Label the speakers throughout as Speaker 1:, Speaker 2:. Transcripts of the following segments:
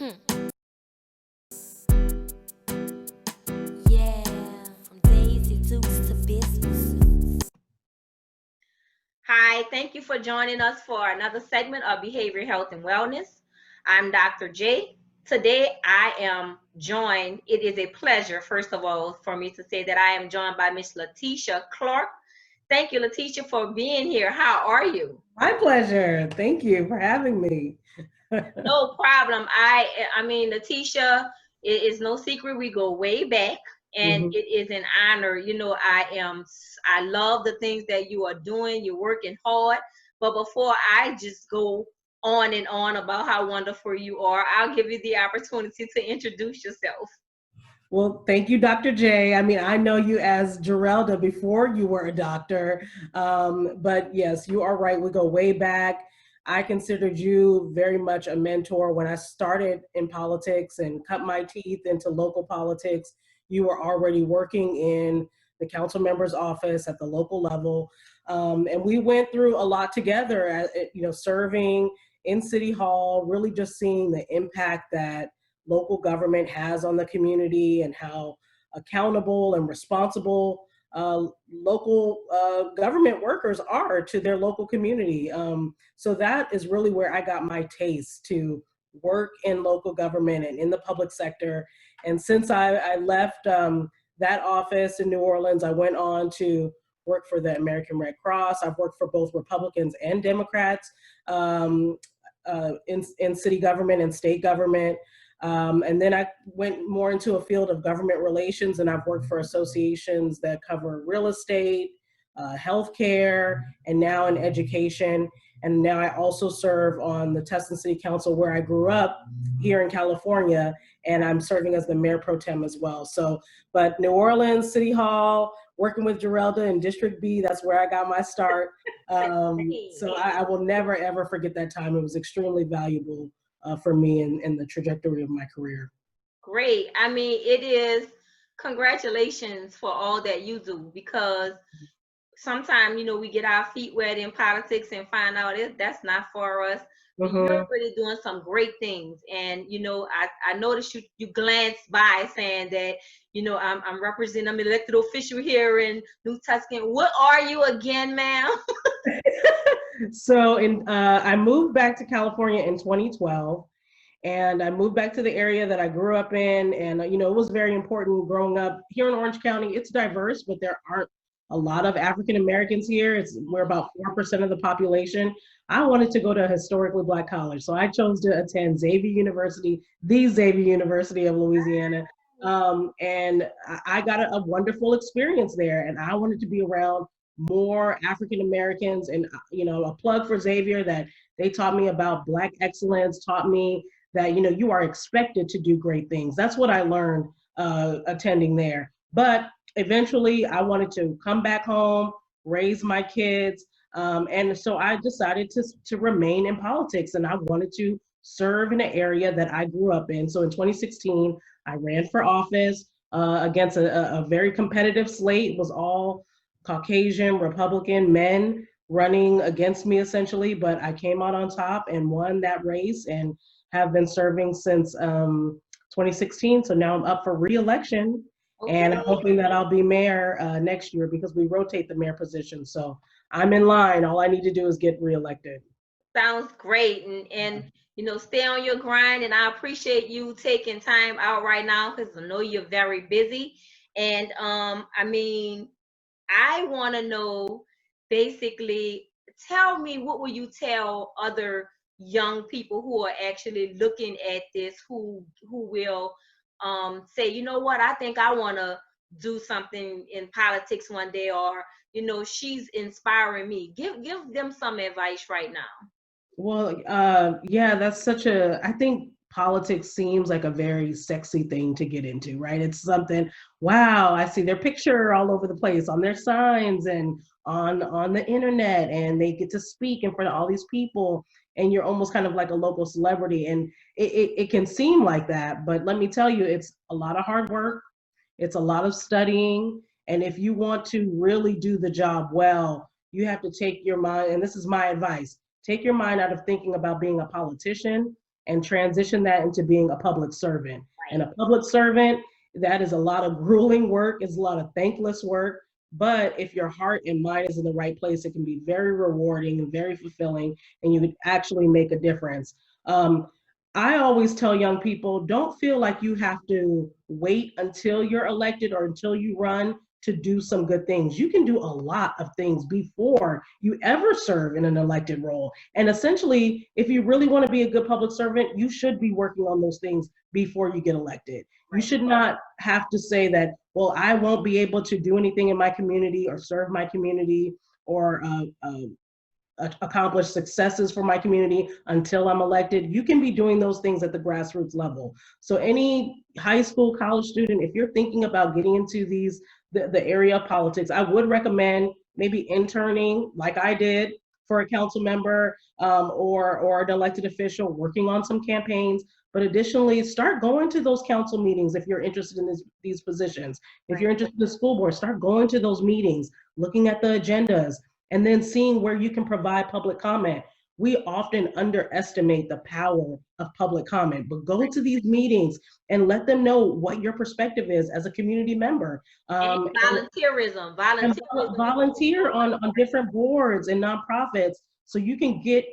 Speaker 1: Yeah, from Daisy Dukes to business.
Speaker 2: Hi, thank you for joining us for another segment of Behavior Health and Wellness. I'm Dr. J. Today I am joined, it is a pleasure, first of all, for me to say that I am joined by Miss Letitia Clark. Thank you, Letitia, for being here. How are you?
Speaker 3: My pleasure. Thank you for having me.
Speaker 2: No problem. I mean, Letitia, it is no secret we go way back, and
Speaker 3: Mhm.
Speaker 2: it is an honor. I love the things that you are doing. You're working hard. But before I just go on and on about how wonderful you are, I'll give you the opportunity to introduce yourself.
Speaker 3: Well, thank you, Dr. J. I mean, I know you as Gerelda before you were a doctor. But yes, you are right. We go way back. I considered you very much a mentor when I started in politics and cut my teeth into local politics. You were already working in the council member's office at the local level. And we went through a lot together, serving in City Hall, really just seeing the impact that local government has on the community and how accountable and responsible local government workers are to their local community. So that is really where I got my taste to work in local government and in the public sector. And since I left that office in New Orleans, I went on to work for the American Red Cross. I've worked for both Republicans and Democrats in city government and state government. And then I went more into a field of government relations, and I've worked for associations that cover real estate, healthcare, and now in education. And now I also serve on the Tustin City Council where I grew up here in California, and I'm serving as the mayor pro tem as well. So, but New Orleans City Hall, working with Gerelda in District B, that's where I got my start. So I will never ever forget that time. It was extremely valuable for me and the trajectory of my career.
Speaker 2: Great. I mean, it is congratulations for all that you do because sometimes we get our feet wet in politics and find out that's not for us, but you're
Speaker 3: Hmm.
Speaker 2: really doing some great things. And I noticed you glanced by saying that I'm representing, I'm an elected official here in New Tuscan. What are you again, ma'am?
Speaker 3: So I moved back to California in 2012, and I moved back to the area that I grew up in. And it was very important growing up here in Orange County. It's diverse, but there aren't a lot of African Americans here. We're about 4% of the population. I wanted to go to a historically Black college, so I chose to attend Xavier University, the Xavier University of Louisiana. And I got a wonderful experience there, and I wanted to be around more African Americans. And a plug for Xavier, that they taught me about Black excellence, taught me that you are expected to do great things. That's what I learned attending there. But eventually I wanted to come back home, raise my kids, and so I decided to remain in politics, and I wanted to serve in an area that I grew up in. So in 2016 I ran for office against a very competitive slate. It was all Caucasian Republican men running against me essentially, but I came out on top and won that race, and have been serving since 2016. So now I'm up for re-election, and I'm
Speaker 2: Okay.
Speaker 3: hoping that I'll be mayor next year because we rotate the mayor position. So I'm in line. All I need to do is get re-elected.
Speaker 2: Sounds great. And stay on your grind. And I appreciate you taking time out right now because I know you're very busy. And I mean, I want to know, basically, tell me, what will you tell other young people who are actually looking at this, who will say, you know what, I think I want to do something in politics one day, or she's inspiring me. Give them some advice right now.
Speaker 3: Well, yeah, that's such a, I think politics seems like a very sexy thing to get into, right? It's something, wow, I see their picture all over the place on their signs and on the internet, and they get to speak in front of all these people, and you're almost kind of like a local celebrity. And it can seem like that, but let me tell you, it's a lot of hard work, it's a lot of studying. And if you want to really do the job well, you have to take your mind, and this is my advice, take your mind out of thinking about being a politician and transition that into being a public servant.
Speaker 2: Right.
Speaker 3: And a public servant, that is a lot of grueling work, it's a lot of thankless work. But if your heart and mind is in the right place, it can be very rewarding and very fulfilling, and you could actually make a difference. I always tell young people, don't feel like you have to wait until you're elected or until you run to do some good things. You can do a lot of things before you ever serve in an elected role. And essentially, if you really want to be a good public servant, you should be working on those things before you get elected. You should not have to say that, well, I won't be able to do anything in my community or serve my community or accomplish successes for my community until I'm elected. You can be doing those things at the grassroots level. So any high school, college student, if you're thinking about getting into the area of politics, I would recommend maybe interning like I did for a council member or an elected official, working on some campaigns. But additionally, start going to those council meetings if you're interested in these positions. If you're interested in the school board, start going to those meetings, looking at the agendas, and then seeing where you can provide public comment. We often underestimate the power of public comment, but go to these meetings and let them know what your perspective is as a community member.
Speaker 2: And volunteerism.
Speaker 3: Volunteer on different boards and nonprofits so you can get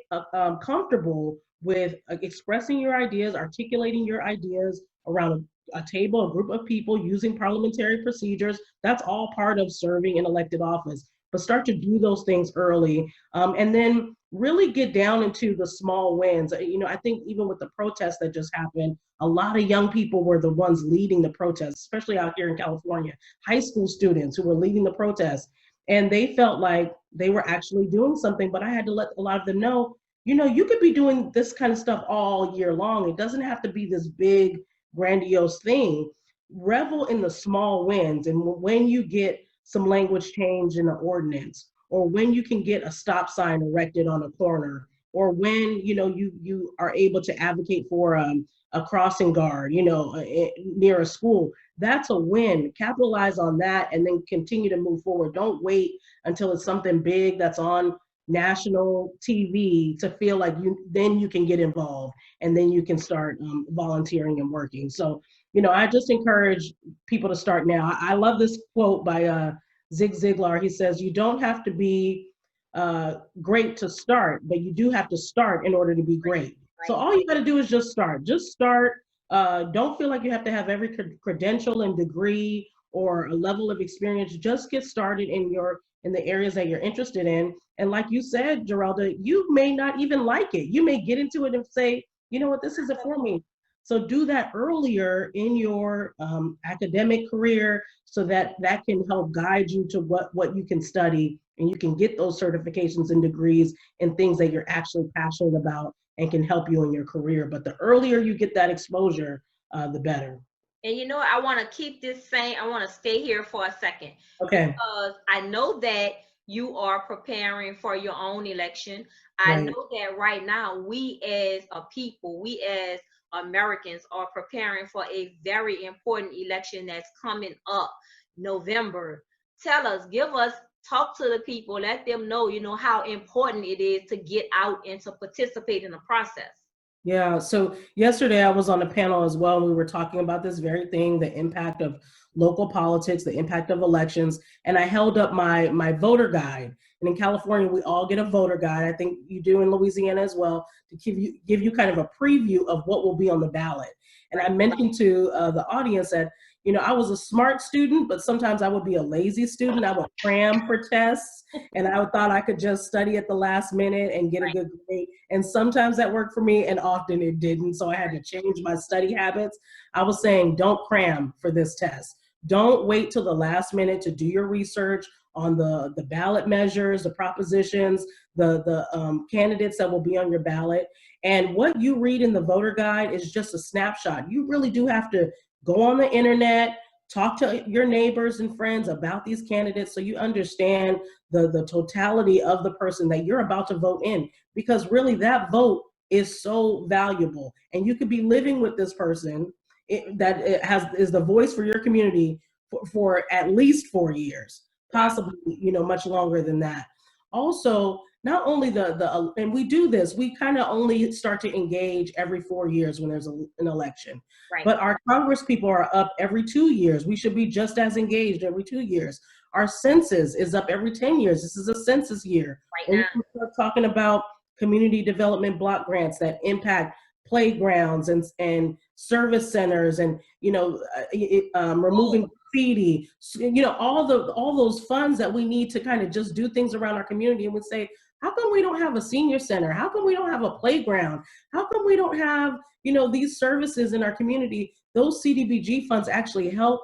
Speaker 3: comfortable with expressing your ideas, articulating your ideas around a table, a group of people, using parliamentary procedures. That's all part of serving in elected office. But start to do those things early, and then really get down into the small wins. I think even with the protests that just happened, a lot of young people were the ones leading the protests, especially out here in California, high school students who were leading the protests. And they felt like they were actually doing something, but I had to let a lot of them know, you could be doing this kind of stuff all year long. It doesn't have to be this big, grandiose thing. Revel in the small wins. And when you get some language change in the ordinance, or when you can get a stop sign erected on a corner, or when you are able to advocate for a crossing guard near a school, that's a win. Capitalize on that and then continue to move forward. Don't wait until it's something big that's on national TV to feel like you can get involved, and then you can start volunteering and working. So I just encourage people to start now. I love this quote by Zig Ziglar. He says, you don't have to be great to start, but you do have to start in order to be great. So all you got to do is just start. Just start. Don't feel like you have to have every credential and degree or a level of experience. Just get started in the areas that you're interested in. And like you said, Geralda, you may not even like it. You may get into it and say, you know what, this isn't for me. So do that earlier in your academic career so that can help guide you to what you can study, and you can get those certifications and degrees in things that you're actually passionate about and can help you in your career. But the earlier you get that exposure, the better.
Speaker 2: And I want to keep this same, I want to stay here for a second.
Speaker 3: Okay.
Speaker 2: Because I know that you are preparing for your own election. I know that right now we as a people, we as Americans are preparing for a very important election that's coming up November. Talk to the people, let them know, how important it is to get out and to participate in the process.
Speaker 3: Yeah, so yesterday I was on a panel as well. We were talking about this very thing, the impact of local politics, the impact of elections, and I held up my voter guide. And in California, we all get a voter guide. I think you do in Louisiana as well, to give you kind of a preview of what will be on the ballot. And I mentioned to the audience that, I was a smart student, but sometimes I would be a lazy student. I would cram for tests, and I thought I could just study at the last minute and get a good grade. And sometimes that worked for me, and often it didn't. So I had to change my study habits. I was saying, don't cram for this test. Don't wait till the last minute to do your research on the ballot measures, the propositions, the candidates that will be on your ballot. And what you read in the voter guide is just a snapshot. You really do have to go on the internet, talk to your neighbors and friends about these candidates so you understand the totality of the person that you're about to vote in, because really that vote is so valuable. And you could be living with this person that is the voice for your community for at least 4 years, possibly much longer than that. Also, not only and we do this, we kind of only start to engage every 4 years when there's an election.
Speaker 2: Right.
Speaker 3: But our Congress people are up every 2 years. We should be just as engaged every 2 years. Our census is up every 10 years. This is a census year.
Speaker 2: Right
Speaker 3: When
Speaker 2: now.
Speaker 3: we start talking about community development block grants that impact playgrounds and service centers, and removing graffiti, all those funds that we need to kind of just do things around our community, and we say, how come we don't have a senior center? How come we don't have a playground? How come we don't have these services in our community? Those CDBG funds actually help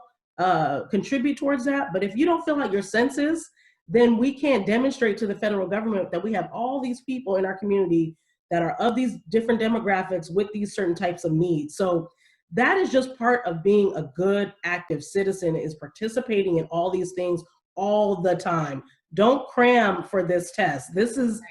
Speaker 3: contribute towards that. But if you don't fill out your census, then we can't demonstrate to the federal government that we have all these people in our community that are of these different demographics with these certain types of needs. So that is just part of being a good, active citizen, is participating in all these things all the time. Don't cram for this test. This is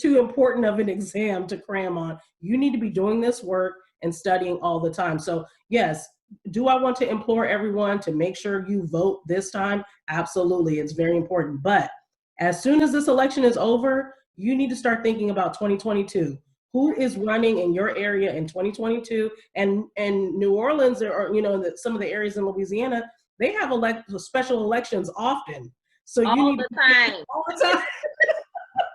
Speaker 3: too important of an exam to cram on. You need to be doing this work and studying all the time. So yes, do I want to implore everyone to make sure you vote this time? Absolutely, it's very important. But as soon as this election is over, you need to start thinking about 2022. Who is running in your area in 2022? And New Orleans, or some of the areas in Louisiana, they have special elections often. So
Speaker 2: all
Speaker 3: you need
Speaker 2: the
Speaker 3: to
Speaker 2: time.
Speaker 3: all the time.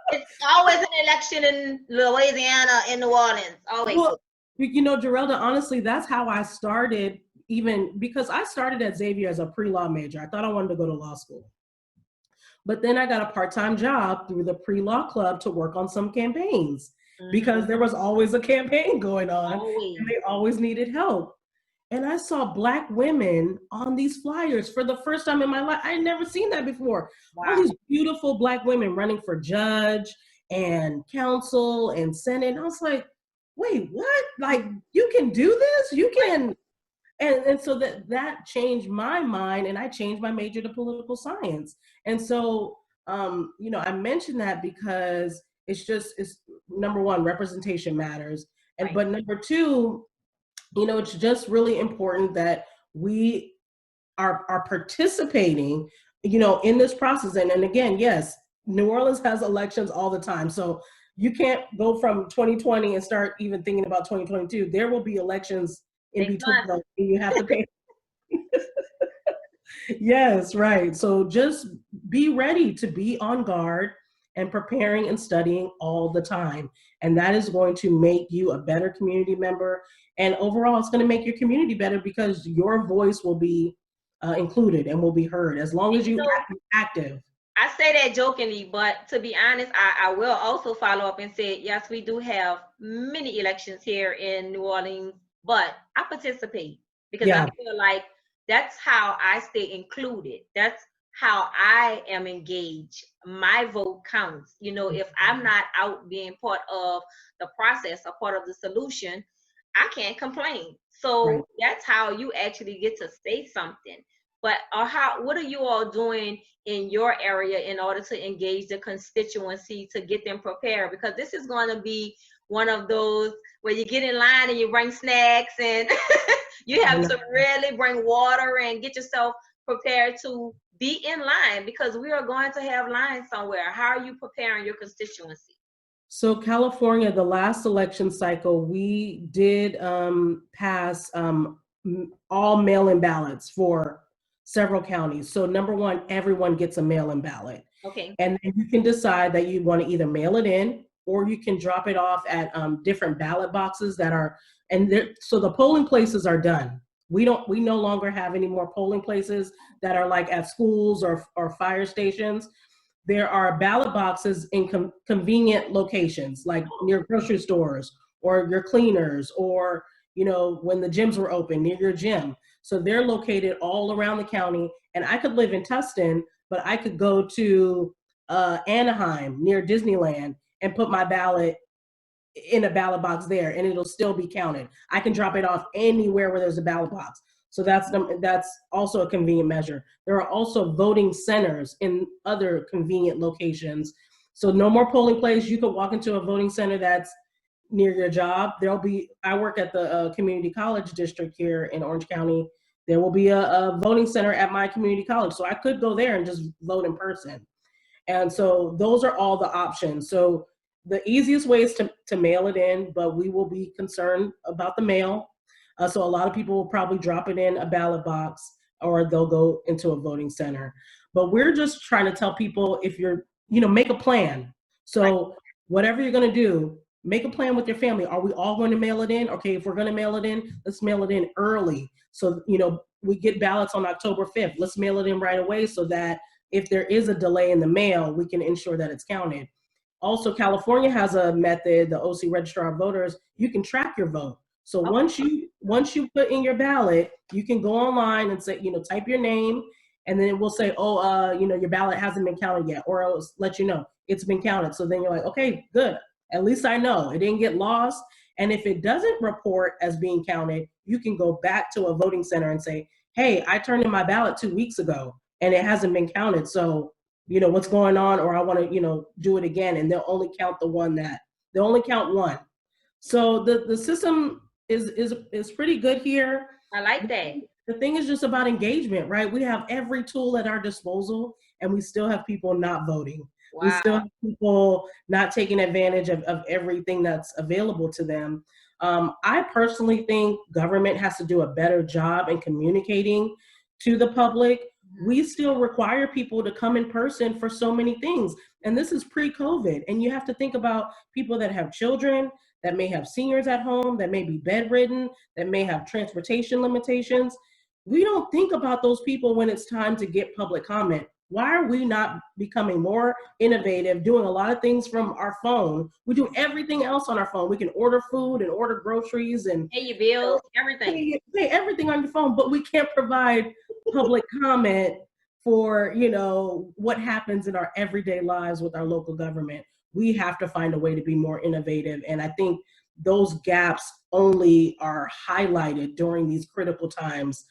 Speaker 2: It's always an election in Louisiana, in New Orleans. Always.
Speaker 3: Well, Gerelda, honestly, that's how I started, even because I started at Xavier as a pre-law major. I thought I wanted to go to law school. But then I got a part-time job through the pre-law club to work on some campaigns, because there was always a campaign going on,
Speaker 2: Always.
Speaker 3: and they always needed help. And I saw Black women on these flyers for the first time in my life. I had never seen that before.
Speaker 2: Wow.
Speaker 3: All these beautiful Black women running for judge and council and Senate. And I was like, wait, what? Like, you can do this? You can. And so that changed my mind, and I changed my major to political science. And so, I mentioned that because it's number one, representation matters. And, but number two, it's just really important that we are participating, in this process. And again, yes, New Orleans has elections all the time. So you can't go from 2020 and start even thinking about 2022. There will be elections in between, and you have to pay. Yes, right. So just be ready to be on guard and preparing and studying all the time. And that is going to make you a better community member. And overall, it's going to make your community better, because your voice will be included and will be heard as long as you are active.
Speaker 2: I say that jokingly, but to be honest, I will also follow up and say, yes, we do have many elections here in New Orleans, but I participate because I feel like that's how I stay included. That's how I am engaged. My vote counts. If I'm not out being part of the process or part of the solution, I can't complain. So that's how you actually get to say something. But what are you all doing in your area in order to engage the constituency to get them prepared? Because this is going to be one of those where you get in line and you bring snacks, and you have to really bring water and get yourself prepared to be in line, because we are going to have lines somewhere. How are you preparing your constituency?
Speaker 3: So California, the last election cycle, we did pass all mail-in ballots for several counties. So number one, everyone gets a mail-in ballot.
Speaker 2: Okay.
Speaker 3: And then you can decide that you want to either mail it in, or you can drop it off at different ballot boxes that are, so the polling places are done. We no longer have any more polling places that are like at schools or fire stations. There are ballot boxes in convenient locations, like near grocery stores or your cleaners, or when the gyms were open, near your gym. So they're located all around the county. And I could live in Tustin, but I could go to Anaheim near Disneyland and put my ballot in a ballot box there, and it'll still be counted. I can drop it off anywhere where there's a ballot box. So that's also a convenient measure. There are also voting centers in other convenient locations. So no more polling place. You could walk into a voting center that's near your job. I work at the community college district here in Orange County. There will be a voting center at my community college. So I could go there and just vote in person. And so those are all the options. So the easiest way is to mail it in, but we will be concerned about the mail. So a lot of people will probably drop it in a ballot box or they'll go into a voting center. But we're just trying to tell people, if you're, make a plan. So whatever you're going to do, make a plan with your family. Are we all going to mail it in? Okay, if we're going to mail it in, let's mail it in early. So, we get ballots on October 5th. Let's mail it in right away so that if there is a delay in the mail, we can ensure that it's counted. Also, California has a method, the OC Registrar of Voters, you can track your vote. So once you put in your ballot, you can go online and say, type your name, and then it will say, your ballot hasn't been counted yet, or it'll let you know it's been counted. So then you're like, okay, good. At least I know it didn't get lost. And if it doesn't report as being counted, you can go back to a voting center and say, hey, I turned in my ballot 2 weeks ago and it hasn't been counted. So, what's going on, or I want to, do it again. And they'll only count they'll only count one. So the system is pretty good here.
Speaker 2: I like that.
Speaker 3: The thing is just about engagement, right? We have every tool at our disposal and we still have people not voting.
Speaker 2: Wow.
Speaker 3: We still have people not taking advantage of everything that's available to them. I personally think government has to do a better job in communicating to the public. We still require people to come in person for so many things. And this is pre-COVID. And you have to think about people that have children, that may have seniors at home, that may be bedridden, that may have transportation limitations. We don't think about those people when it's time to get public comment. Why are we not becoming more innovative, doing a lot of things from our phone? We do everything else on our phone. We can order food and order groceries and
Speaker 2: pay your bills, everything.
Speaker 3: Pay everything on your phone, but we can't provide public comment for, what happens in our everyday lives with our local government. We have to find a way to be more innovative. And I think those gaps only are highlighted during these critical times,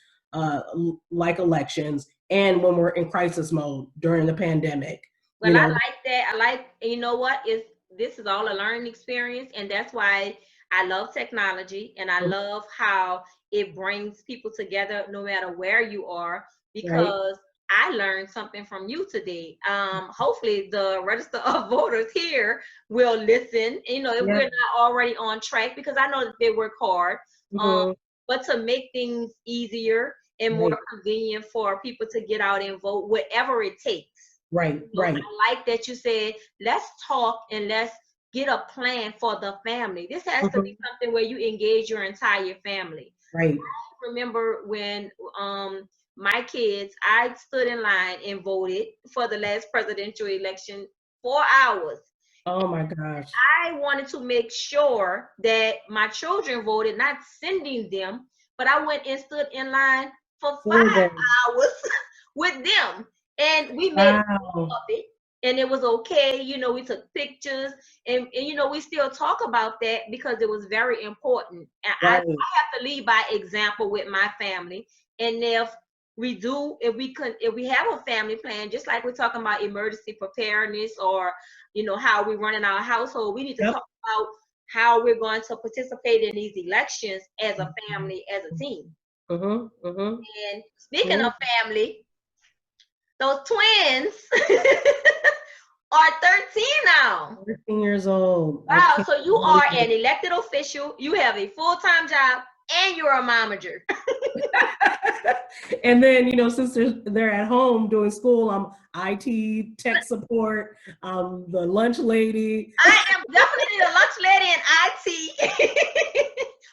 Speaker 3: like elections, and when we're in crisis mode during the pandemic.
Speaker 2: Well, I like that. This is all a learning experience, and that's why I love technology, and I love how it brings people together no matter where you are, because I learned something from you today. Hopefully the register of voters here will listen, if we're not already on track, because I know that they work hard, but to make things easier and more convenient for people to get out and vote, whatever it takes.
Speaker 3: Right.
Speaker 2: I like that you said, let's talk and let's get a plan for the family. This has to be something where you engage your entire family.
Speaker 3: Right.
Speaker 2: I remember when my kids, I stood in line and voted for the last presidential election 4 hours.
Speaker 3: Oh my gosh.
Speaker 2: I wanted to make sure that my children voted, not sending them, but I went and stood in line for 5 hours with them. And we made of it. And it was okay. We took pictures and we still talk about that because it was very important. And I have to lead by example with my family. And if we have a family plan, just like we're talking about emergency preparedness or, how we run in our household, we need to talk about how we're going to participate in these elections as a family, as a team. And speaking of family, those twins are 13 now.
Speaker 3: 13 years old.
Speaker 2: Wow, so you are an elected official, you have a full-time job, and you're a momager.
Speaker 3: And then, since they're at home doing school, I'm IT, tech support, the lunch lady.
Speaker 2: I am definitely the lunch lady in IT.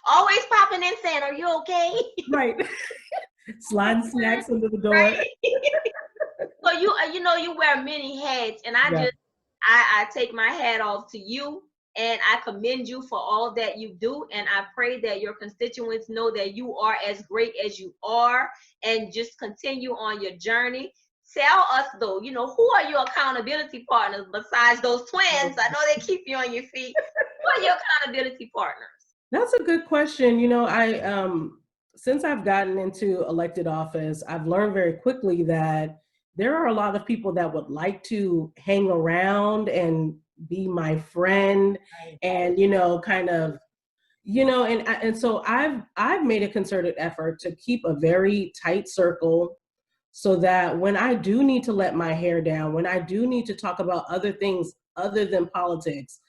Speaker 2: Always popping in saying, are you okay?
Speaker 3: Right. Sliding snacks under the door.
Speaker 2: Right. So you wear many hats, and I take my hat off to you, and I commend you for all that you do, and I pray that your constituents know that you are as great as you are, and just continue on your journey. Tell us though, who are your accountability partners besides those twins? I know they keep you on your feet. Who are your accountability partners?
Speaker 3: That's a good question. Since I've gotten into elected office, I've learned very quickly that there are a lot of people that would like to hang around and be my friend, and and so I've made a concerted effort to keep a very tight circle so that when I do need to let my hair down, when I do need to talk about other things other than politics,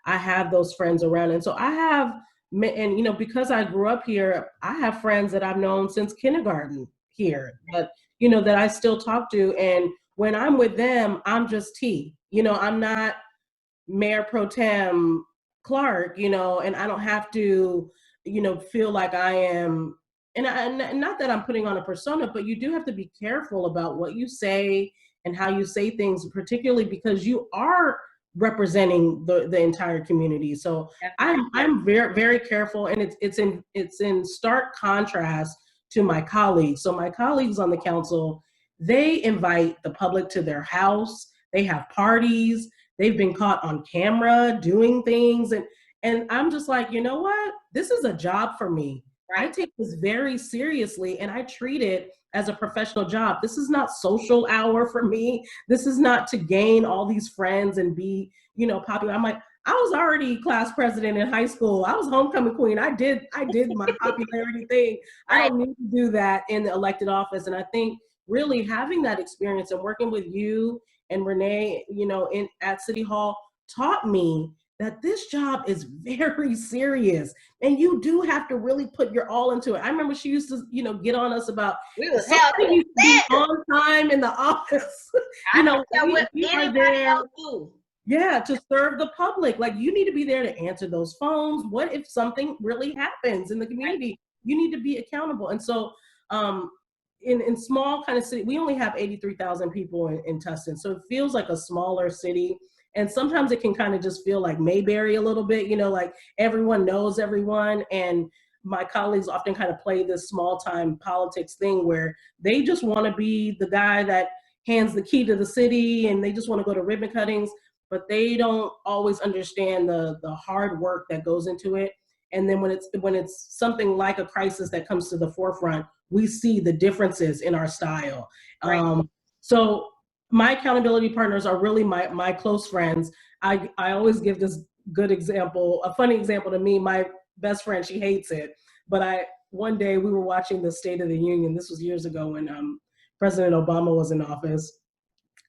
Speaker 3: I have those friends around. And so I have, and because I grew up here, I have friends that I've known since kindergarten here that I still talk to. And when I'm with them, I'm just T. I'm not Mayor Pro Tem Clark, and I don't have to, feel like I am. And not that I'm putting on a persona, but you do have to be careful about what you say and how you say things, particularly because you are representing the entire community. So I'm very, very careful, and it's in stark contrast to my colleagues. So my colleagues on the council, they invite the public to their house. They have parties. They've been caught on camera doing things. And I'm just like, you know what? This is a job for me. Right. I take this very seriously and I treat it as a professional job. This is not social hour for me. This is not to gain all these friends and be, popular. I'm like, I was already class president in high school. I was homecoming queen. I did my popularity thing. I don't need to do that in the elected office. And I think really having that experience and working with you and Renee, at City Hall taught me that this job is very serious and you do have to really put your all into it. I remember she used to, get on us about somebody used to be on time in the office. We are there. Yeah, to serve the public. Like, you need to be there to answer those phones. What if something really happens in the community? You need to be accountable. And so in small kind of city, we only have 83,000 people in Tustin. So it feels like a smaller city. And sometimes it can kind of just feel like Mayberry a little bit, like everyone knows everyone. And my colleagues often kind of play this small time politics thing where they just want to be the guy that hands the key to the city and they just want to go to ribbon cuttings, but they don't always understand the hard work that goes into it. And then when it's something like a crisis that comes to the forefront, we see the differences in our style. Right. So my accountability partners are really my close friends. I always give this good example, a funny example to me. My best friend, she hates it, but one day we were watching the State of the Union. This was years ago when President Obama was in office.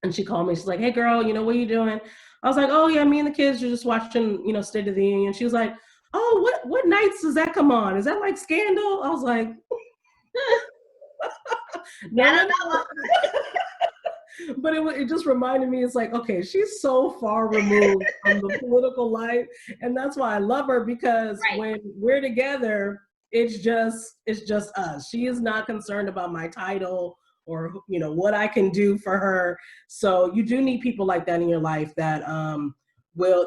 Speaker 3: And she called me, she's like, hey girl, what are you doing? I was like, oh yeah, me and the kids are just watching, State of the Union. She was like, oh, what nights does that come on? Is that like Scandal? I was like, no. But it just reminded me, it's like, okay, she's so far removed from the political life. And that's why I love her, because when we're together, it's just us. She is not concerned about my title or, what I can do for her. So you do need people like that in your life that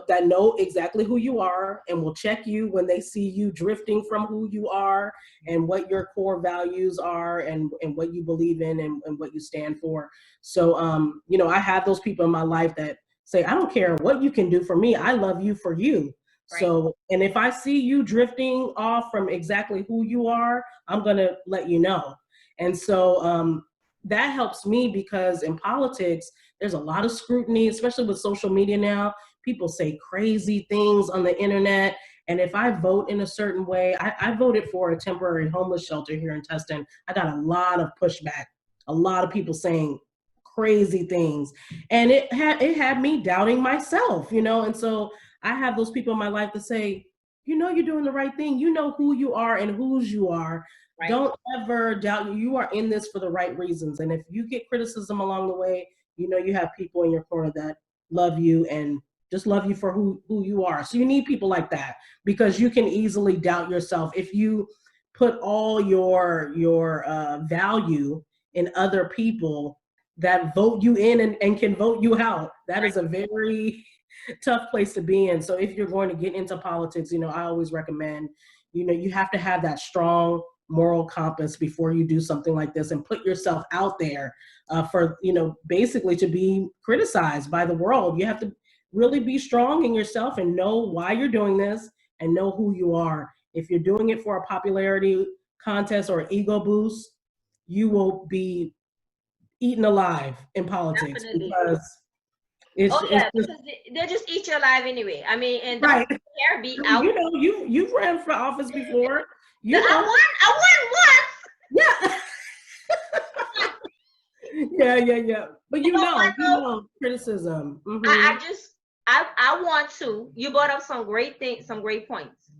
Speaker 3: that know exactly who you are and will check you when they see you drifting from who you are and what your core values are and what you believe in and what you stand for. So, I have those people in my life that say, I don't care what you can do for me. I love you for you. Right. So, and if I see you drifting off from exactly who you are, I'm going to let you know. And so that helps me, because in politics, there's a lot of scrutiny, especially with social media now. People say crazy things on the internet. And if I vote in a certain way, I voted for a temporary homeless shelter here in Tustin. I got a lot of pushback, a lot of people saying crazy things. And it had me doubting myself, and so I have those people in my life that say, you're doing the right thing. You know who you are and whose you are. Right. Don't ever doubt you. You are in this for the right reasons. And if you get criticism along the way, you have people in your corner that love you and just love you for who you are. So you need people like that, because you can easily doubt yourself if you put all your value in other people that vote you in and can vote you out. That is a very tough place to be in. So if you're going to get into politics, I always recommend, you have to have that strong moral compass before you do something like this and put yourself out there for, basically to be criticized by the world. You have to really be strong in yourself and know why you're doing this and know who you are. If you're doing it for a popularity contest or ego boost, you will be eaten alive in politics. Definitely. Because
Speaker 2: because they'll just eat you alive anyway. I mean, and don't care, be out.
Speaker 3: You've ran for office before.
Speaker 2: I won once.
Speaker 3: Yeah. Yeah. But
Speaker 2: You know what,
Speaker 3: you
Speaker 2: though?
Speaker 3: know, criticism.
Speaker 2: I just I want to. You brought up some great things, some great points.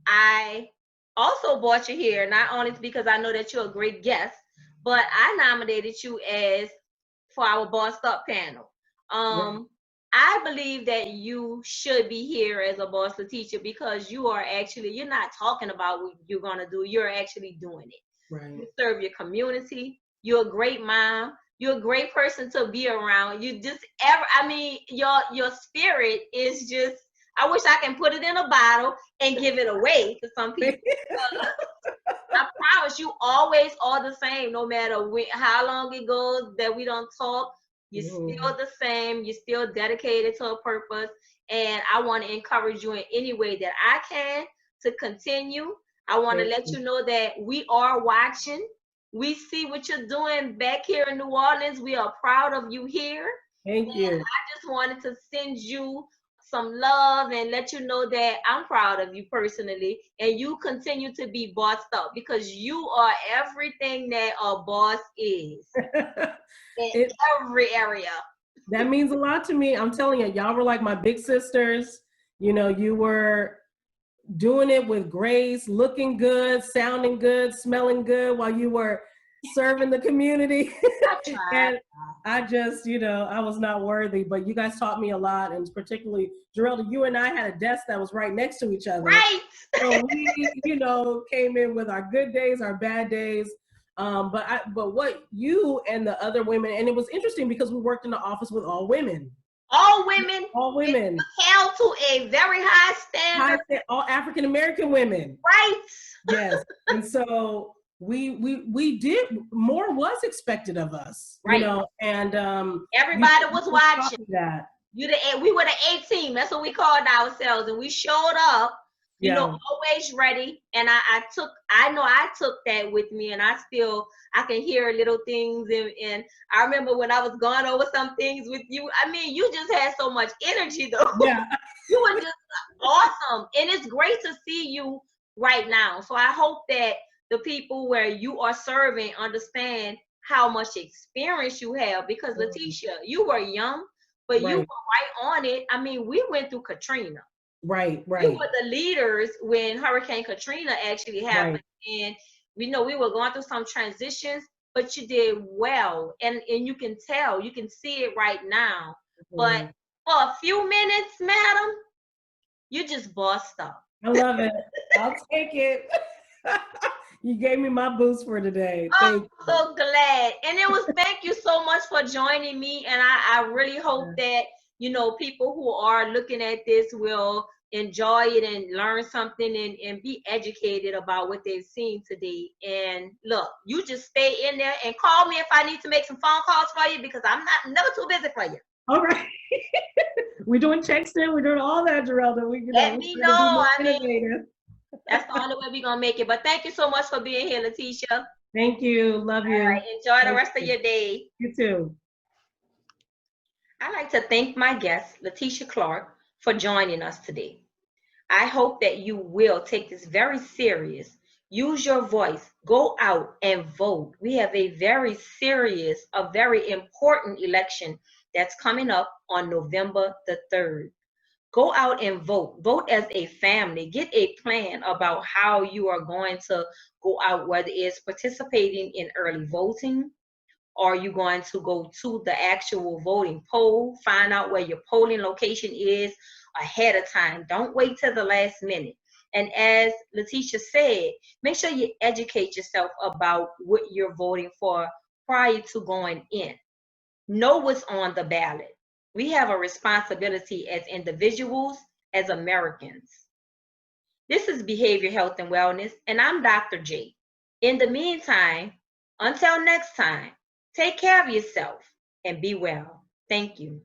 Speaker 2: I also brought you here not only because I know that you're a great guest, but I nominated you as for our Bossed Up panel.
Speaker 3: Right.
Speaker 2: I believe that you should be here as a boss teacher because you are actually, you're not talking about what you're gonna do, you're actually doing it.
Speaker 3: Right.
Speaker 2: You serve your community. You're a great mom. You're a great person to be around. You just I mean, your spirit is just. I wish I can put it in a bottle and give it away to some people. I promise you, always all the same. No matter how long it goes that we don't talk, you're still the same. You're still dedicated to a purpose, and I want to encourage you in any way that I can to continue. I want to let you know that we are watching. We see what you're doing back here in New Orleans. We are proud of you here.
Speaker 3: Thank you.
Speaker 2: I just wanted to send you some love and let you know that I'm proud of you personally, and you continue to be bossed up because you are everything that a boss is in every area.
Speaker 3: That means a lot to me. I'm telling you, y'all were like my big sisters. You know, you were doing it with grace, looking good, sounding good, smelling good while you were serving the community. And I just, I was not worthy, but you guys taught me a lot. And particularly, Geralda, you and I had a desk that was right next to each other.
Speaker 2: Right.
Speaker 3: So we, came in with our good days, our bad days. But what you and the other women, and it was interesting because we worked in the office with all women.
Speaker 2: All women.
Speaker 3: All women.
Speaker 2: Held to a very high standard.
Speaker 3: All African American women.
Speaker 2: Right.
Speaker 3: Yes. And so we did, more was expected of us.
Speaker 2: Right.
Speaker 3: And
Speaker 2: everybody was watching.
Speaker 3: That.
Speaker 2: We were the A team. That's what we called ourselves, and we showed up. Always ready. And I know I took that with me, and I can hear little things. And I remember when I was going over some things with you. I mean, you just had so much energy, though.
Speaker 3: Yeah.
Speaker 2: You were just awesome. And it's great to see you right now. So I hope that the people where you are serving understand how much experience you have, because Letitia, you were young, but you were right on it. I mean, we went through Katrina.
Speaker 3: Right.
Speaker 2: You were the leaders when Hurricane Katrina actually happened. And we were going through some transitions, but you did well. And you can tell, you can see it right now. But for a few minutes, madam, you just bossed up.
Speaker 3: I love it. I'll take it. You gave me my boost for today.
Speaker 2: I'm so glad. And thank you so much for joining me. And I really hope that, people who are looking at this will enjoy it and learn something and be educated about what they've seen today. And look, you just stay in there and call me if I need to make some phone calls for you, because I'm never too busy for you.
Speaker 3: All right. We're doing texting. We're doing all that, Geralda.
Speaker 2: Let me know. That's the only way we're going to make it. But thank you so much for being here, Letitia.
Speaker 3: Thank you. Love you.
Speaker 2: All right. Enjoy the rest of your day.
Speaker 3: You too.
Speaker 2: I'd like to thank my guest, Letitia Clark, for joining us today. I hope that you will take this very serious. Use your voice. Go out and vote. We have a very serious, a very important election that's coming up on November the 3rd. Go out and vote. Vote as a family. Get a plan about how you are going to go out, whether it's participating in early voting, or you going to go to the actual voting poll. Find out where your polling location is ahead of time. Don't wait till the last minute. And as Letitia said, make sure you educate yourself about what you're voting for prior to going in. Know what's on the ballot. We have a responsibility as individuals, as Americans. This is Behavior Health and Wellness, and I'm Dr. J. In the meantime, until next time, take care of yourself and be well. Thank you.